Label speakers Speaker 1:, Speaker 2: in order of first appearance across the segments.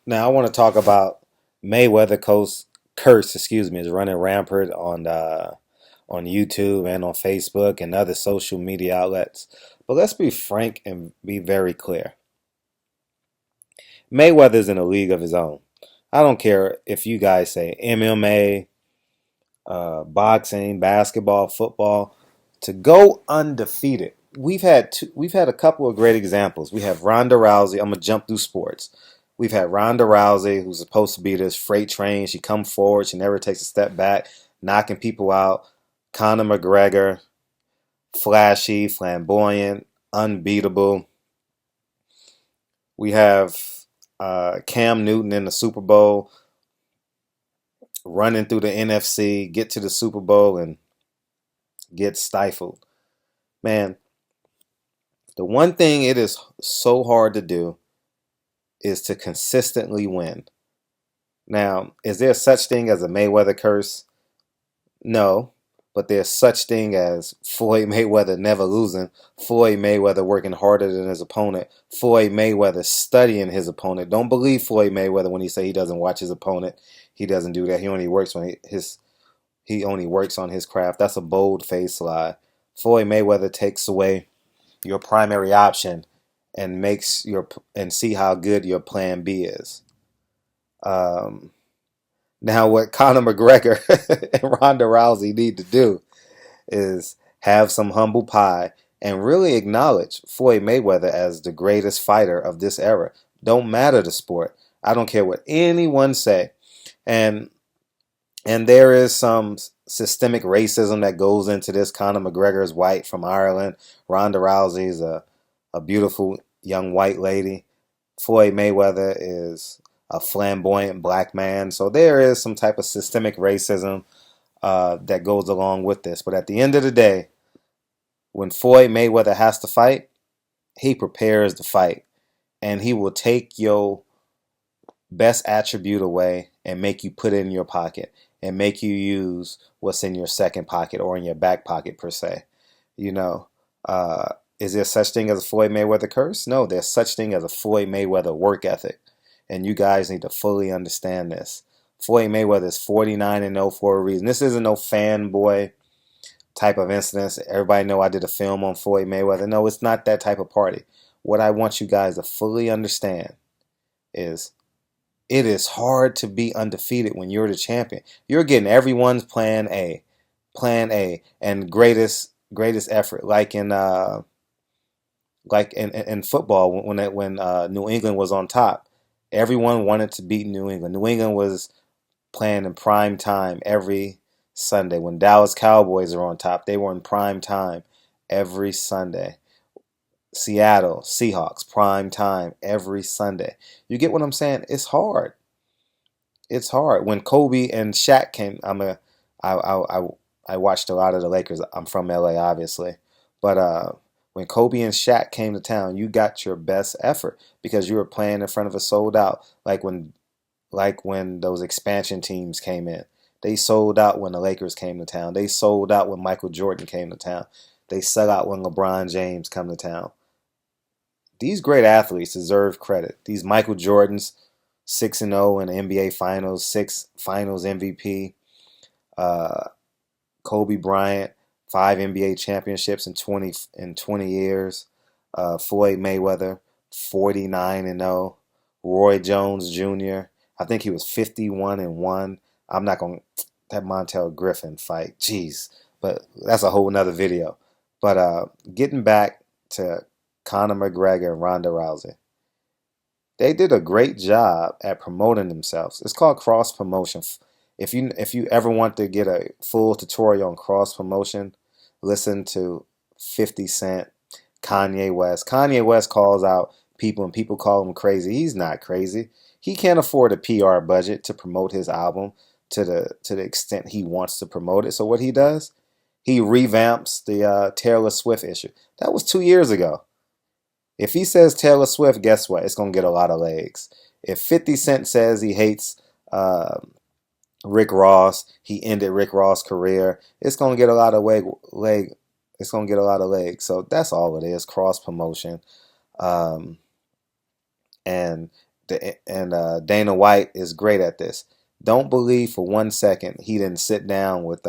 Speaker 1: Now I want to talk about Mayweather curse, is running rampant on YouTube and on Facebook and other social media outlets. But let's be frank and be very clear. Mayweather's in a league of his own. I don't care if you guys say MMA, boxing, basketball, football. To go undefeated, we've had a couple of great examples. We have Ronda Rousey. I'm gonna jump through sports. We've had Ronda Rousey, who's supposed to be this freight train. She come forward, she never takes a step back, knocking people out. Conor McGregor, flashy, flamboyant, unbeatable. We have Cam Newton in the Super Bowl, running through the NFC, get to the Super Bowl and get stifled. Man, the one thing it is so hard to do is to consistently win. Now, is there such thing as a Mayweather curse? No, but there's such thing as Floyd Mayweather never losing, Floyd Mayweather working harder than his opponent, Floyd Mayweather studying his opponent. Don't believe Floyd Mayweather when he say he doesn't watch his opponent. He doesn't do that. He only works on his craft. That's a bold-faced lie. Floyd Mayweather takes away your primary option and see how good your plan B is. Um, Now, what Conor McGregor and Ronda Rousey need to do is have some humble pie and really acknowledge Floyd Mayweather as the greatest fighter of this era. Don't matter the sport. I don't care what anyone say. And there is some systemic racism that goes into this. Conor McGregor is white from Ireland. Ronda Rousey is a beautiful young white lady. Floyd Mayweather is a flamboyant black man. So there is some type of systemic racism that goes along with this. But at the end of the day, when Floyd Mayweather has to fight, he prepares to fight. And he will take your best attribute away and make you put it in your pocket and make you use what's in your second pocket or in your back pocket per se. You know, is there such thing as a Floyd Mayweather curse? No, there's such thing as a Floyd Mayweather work ethic. And you guys need to fully understand this. Floyd Mayweather is 49-0 for a reason. This isn't no fanboy type of incident. Everybody know I did a film on Floyd Mayweather. No, it's not that type of party. What I want you guys to fully understand is it is hard to be undefeated when you're the champion. You're getting everyone's plan A, and greatest effort, like in football when New England was on top. Everyone wanted to beat New England. New England was playing in prime time every Sunday. When Dallas Cowboys are on top, they were in prime time every Sunday. Seattle Seahawks prime time every Sunday. You get what I'm saying? It's hard. It's hard. When Kobe and Shaq came, I watched a lot of the Lakers. I'm from LA, obviously, but when Kobe and Shaq came to town, you got your best effort because you were playing in front of a sold out. Like when those expansion teams came in, they sold out when the Lakers came to town. They sold out when Michael Jordan came to town. They sell out when LeBron James come to town. These great athletes deserve credit. These Michael Jordans, 6-0 in the NBA Finals, 6 Finals MVP. Uh, Kobe Bryant, 5 NBA championships in 20 years. Floyd Mayweather, 49-0. Roy Jones Jr. I think he was 51-1. I'm not going to that Montel Griffin fight. Jeez, but that's a whole nother video. But getting back to Conor McGregor and Ronda Rousey, they did a great job at promoting themselves. It's called cross promotion. If you ever want to get a full tutorial on cross promotion, listen to 50 Cent, Kanye West. Kanye West calls out people and people call him crazy. He's not crazy. He can't afford a PR budget to promote his album to the extent he wants to promote it. So what he does, he revamps the Taylor Swift issue. That was 2 years ago. If he says Taylor Swift, guess what? It's gonna get a lot of legs. If 50 Cent says he hates uh, Rick Ross, he ended Rick Ross' career, it's gonna get a lot of leg. It's gonna get a lot of legs. So that's all it is. Cross promotion. Um, and Dana White is great at this. Don't believe for 1 second he didn't sit down with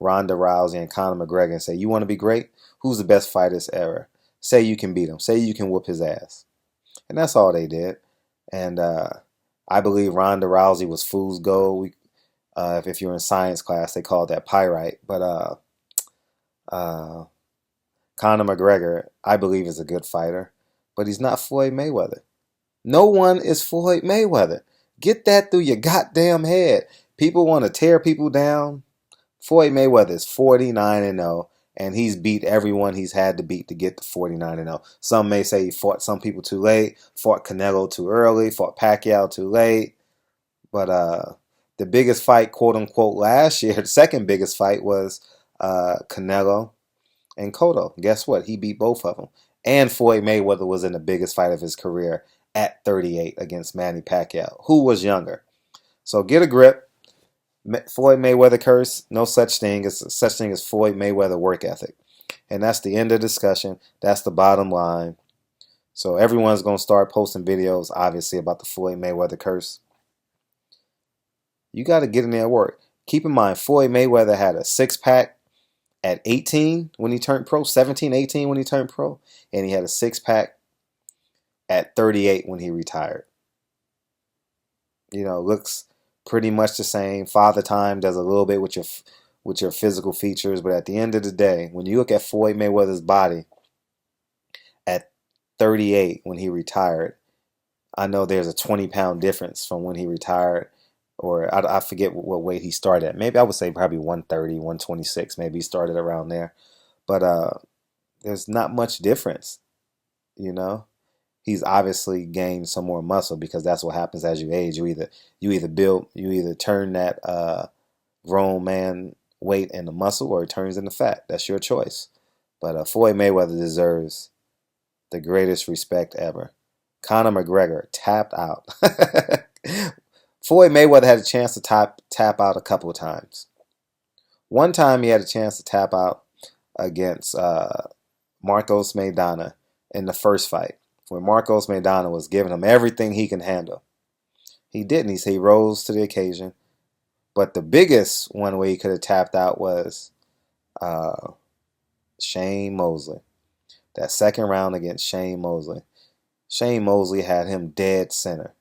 Speaker 1: Ronda Rousey and Conor McGregor and say, "You want to be great? Who's the best fighter this era? Say you can beat him. Say you can whoop his ass." And that's all they did. And I believe Ronda Rousey was fool's gold. If you're in science class, they call that pyrite. But uh, Conor McGregor, I believe, is a good fighter, but he's not Floyd Mayweather. No one is Floyd Mayweather. Get that through your goddamn head. People want to tear people down. Floyd Mayweather is 49-0, and he's beat everyone he's had to beat to get to 49-0. Some may say he fought some people too late, fought Canelo too early, fought Pacquiao too late. But the biggest fight, quote unquote, last year, the second biggest fight was Canelo and Cotto. Guess what? He beat both of them. And Floyd Mayweather was in the biggest fight of his career at 38 against Manny Pacquiao, who was younger. So get a grip. Floyd Mayweather curse, no such thing. It's such thing as Floyd Mayweather work ethic. And that's the end of the discussion. That's the bottom line. So everyone's going to start posting videos, obviously, about the Floyd Mayweather curse. You got to get in there and work. Keep in mind, Floyd Mayweather had a six-pack at 18 when he turned pro, 17, 18 when he turned pro, and he had a six-pack at 38 when he retired. Looks pretty much the same. Father Time does a little bit with your physical features, but at the end of the day, when you look at Floyd Mayweather's body at 38 when he retired, I know there's a 20-pound difference from when he retired, or I forget what weight he started at. Maybe I would say probably 130, 126. Maybe he started around there. But there's not much difference, He's obviously gained some more muscle because that's what happens as you age. You either turn that grown man weight into muscle or it turns into fat. That's your choice. But Floyd Mayweather deserves the greatest respect ever. Conor McGregor tapped out. Floyd Mayweather had a chance to tap out a couple of times. One time he had a chance to tap out against Marcos Maidana in the first fight, when Marcos Maidana was giving him everything he can handle. He didn't. He rose to the occasion. But the biggest one where he could have tapped out was Shane Mosley. That second round against Shane Mosley. Shane Mosley had him dead center.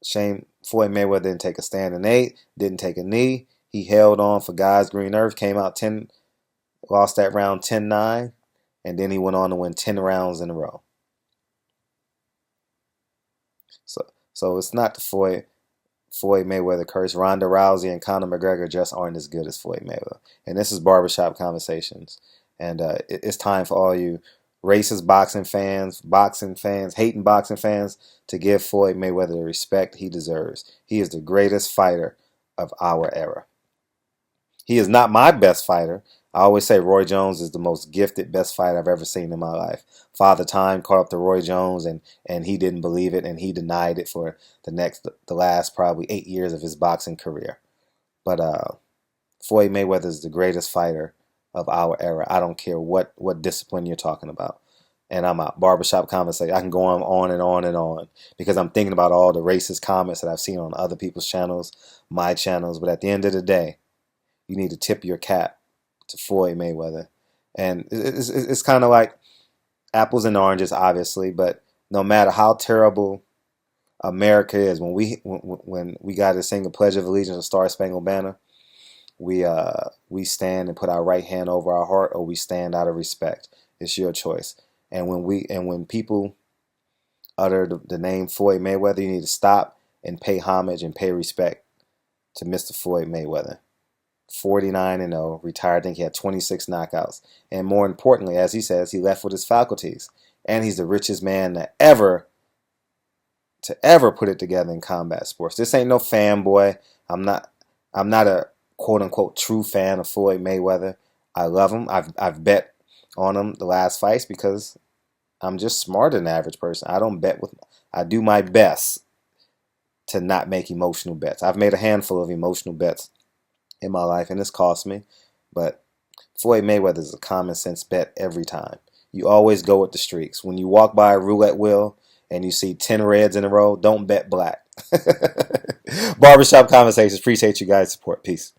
Speaker 1: Floyd Mayweather didn't take a standing eight, didn't take a knee. He held on for God's green earth, came out 10, lost that round 10-9, and then he went on to win 10 rounds in a row. So it's not the Floyd Mayweather curse. Ronda Rousey and Conor McGregor just aren't as good as Floyd Mayweather. And this is Barbershop Conversations. And it's time for all you racist boxing fans, hating boxing fans, to give Floyd Mayweather the respect he deserves. He is the greatest fighter of our era. He is not my best fighter. I always say Roy Jones is the most gifted, best fighter I've ever seen in my life. Father Time caught up to Roy Jones, and he didn't believe it, and he denied it for the last probably 8 years of his boxing career. But Floyd Mayweather is the greatest fighter of our era. I don't care what discipline you're talking about. And I'm out. Barbershop Conversation. I can go on and on and on because I'm thinking about all the racist comments that I've seen on other people's channels, my channels. But at the end of the day, you need to tip your cap to Floyd Mayweather. And it's kind of like apples and oranges, obviously. But no matter how terrible America is, when we got to sing a Pledge of Allegiance, a Star Spangled Banner, we stand and put our right hand over our heart, or we stand out of respect. It's your choice. And when people utter the name Floyd Mayweather, you need to stop and pay homage and pay respect to Mr. Floyd Mayweather. 49-0, retired. I think he had 26 knockouts. And more importantly, as he says, he left with his faculties. And he's the richest man to ever put it together in combat sports. This ain't no fanboy. I'm not a quote unquote true fan of Floyd Mayweather. I love him. I've bet on him the last fights because I'm just smarter than the average person. I do my best to not make emotional bets. I've made a handful of emotional bets in my life, and it's cost me. But Floyd Mayweather is a common sense bet every time. You always go with the streaks. When you walk by a roulette wheel and you see 10 reds in a row, don't bet black. Barbershop Conversations. Appreciate you guys' support. Peace.